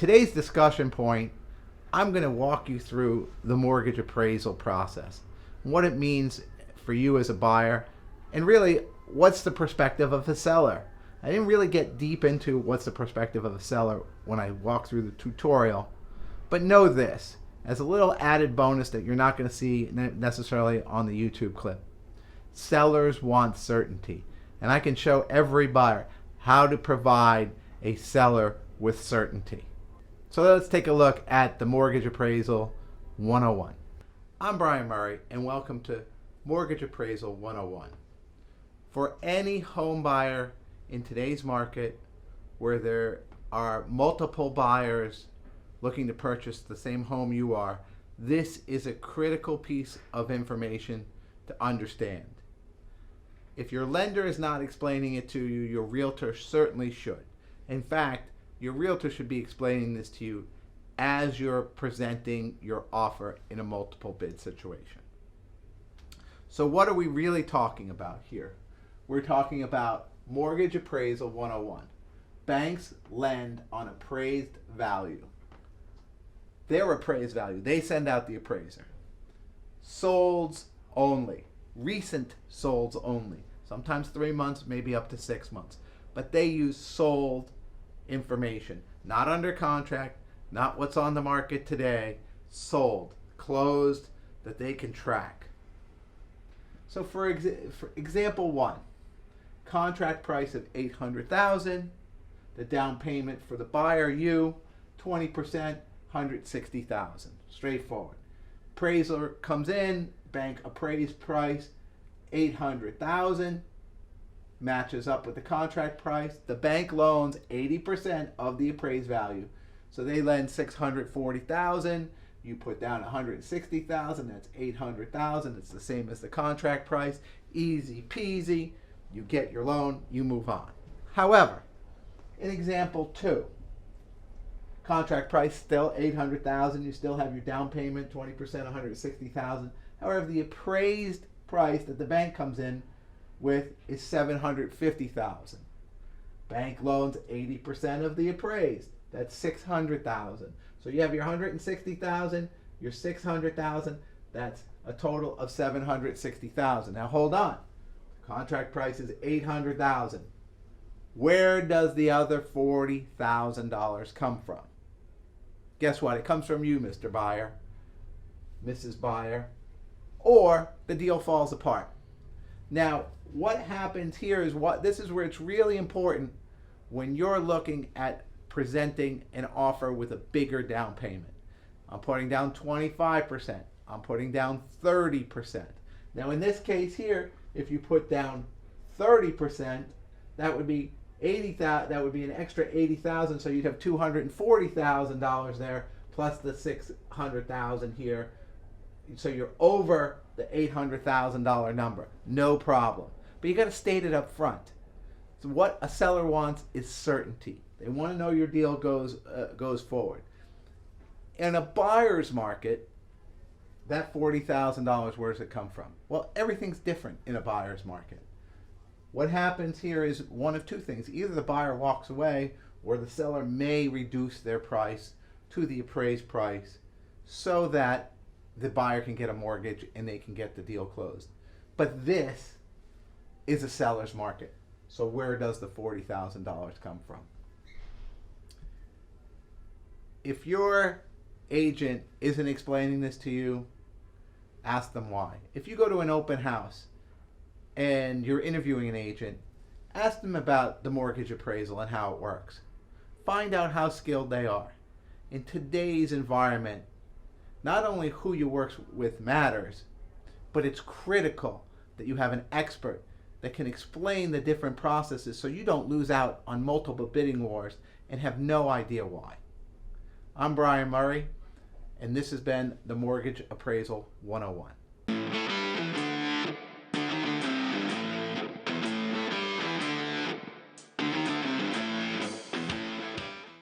today's discussion point, I'm going to walk you through the mortgage appraisal process, what it means for you as a buyer, and really what's the perspective of a seller. I didn't really get deep into what's the perspective of a seller when I walked through the tutorial, but know this as a little added bonus that you're not going to see necessarily on the YouTube clip. Sellers want certainty, and I can show every buyer how to provide a seller with certainty. So let's take a look at the Mortgage Appraisal 101. I'm Brian Murray, and welcome to Mortgage Appraisal 101. For any home buyer in today's market where there are multiple buyers looking to purchase the same home you are, this is a critical piece of information to understand. If your lender is not explaining it to you, your realtor certainly should. In fact, your realtor should be explaining this to you as you're presenting your offer in a multiple bid situation. So what are we really talking about here? We're talking about Mortgage Appraisal 101. Banks lend on appraised value. Their appraised value, they send out the appraiser. Solds only. Recent solds only. Sometimes 3 months, maybe up to 6 months. But they use sold information. Not under contract, not what's on the market today. Sold, closed, that they can track. So for example 1, contract price of $800,000. The down payment for the buyer, you, 20%, $160,000. Straightforward. Appraiser comes in, bank appraised price, $800,000. Matches up with the contract price. The bank loans 80% of the appraised value. So they lend $640,000. You put down $160,000. That's $800,000. It's the same as the contract price. Easy peasy. You get your loan. You move on. However, in example 2, contract price still $800,000. You still have your down payment 20%, $160,000. However, the appraised price that the bank comes in with is $750,000. Bank loans 80% of the appraised. That's $600,000. So you have your $160,000, your $600,000. That's a total of $760,000. Now hold on. Contract price is $800,000. Where does the other $40,000 come from? Guess what? It comes from you, Mr. Buyer, Mrs. Buyer, or the deal falls apart. Now, what happens here is this is where it's really important when you're looking at presenting an offer with a bigger down payment. I'm putting down 25%. I'm putting down 30%. Now, in this case here, if you put down 30%, that would be $80,000. That would be an extra $80,000. So you'd have $240,000 there, plus the $600,000 here. So you're over the $800,000 number. No problem. But you got to state it up front. So what a seller wants is certainty. They want to know your deal goes forward. In a buyer's market, that $40,000, where does it come from? Well, everything's different in a buyer's market. What happens here is one of two things. Either the buyer walks away, or the seller may reduce their price to the appraised price so that the buyer can get a mortgage and they can get the deal closed. But this is a seller's market. So where does the $40,000 come from? If your agent isn't explaining this to you, ask them why. If you go to an open house and you're interviewing an agent, ask them about the mortgage appraisal and how it works. Find out how skilled they are. In today's environment, not only who you work with matters, but it's critical that you have an expert that can explain the different processes so you don't lose out on multiple bidding wars and have no idea why. I'm Brian Murray, and this has been the Mortgage Appraisal 101.